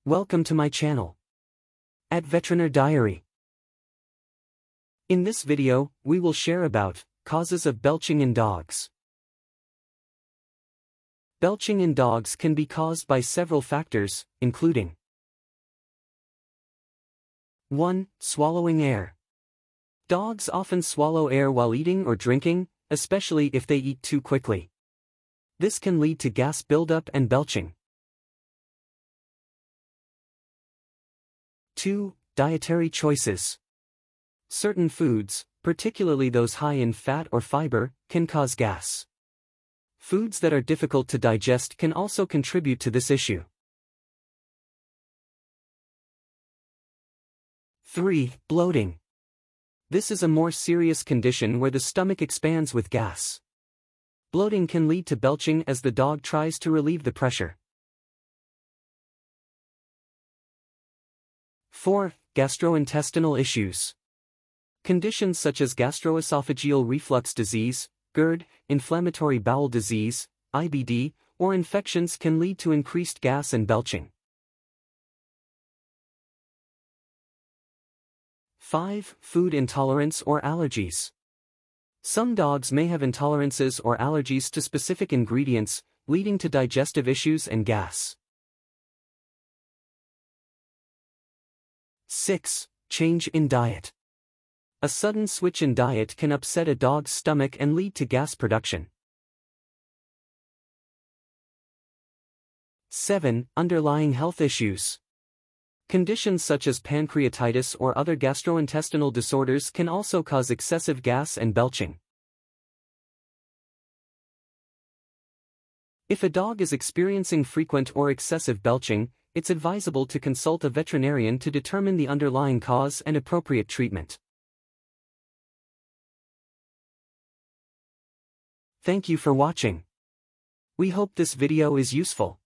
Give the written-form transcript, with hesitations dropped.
Welcome to my channel. At Veteriner Diary. In this video, we will share about causes of belching in dogs. Belching in dogs can be caused by several factors, including 1. Swallowing air. Dogs often swallow air while eating or drinking, especially if they eat too quickly. This can lead to gas buildup and belching. 2. Dietary choices. Certain foods, particularly those high in fat or fiber, can cause gas. Foods that are difficult to digest can also contribute to this issue. 3. Bloating. This is a more serious condition where the stomach expands with gas. Bloating can lead to belching as the dog tries to relieve the pressure. 4. Gastrointestinal issues. Conditions such as gastroesophageal reflux disease, GERD, inflammatory bowel disease, IBD, or infections can lead to increased gas and belching. 5. Food intolerance or allergies. Some dogs may have intolerances or allergies to specific ingredients, leading to digestive issues and gas. 6. Change in diet. A sudden switch in diet can upset a dog's stomach and lead to gas production. 7. Underlying health issues. Conditions such as pancreatitis or other gastrointestinal disorders can also cause excessive gas and belching. If a dog is experiencing frequent or excessive belching, it's advisable to consult a veterinarian to determine the underlying cause and appropriate treatment. Thank you for watching. We hope this video is useful.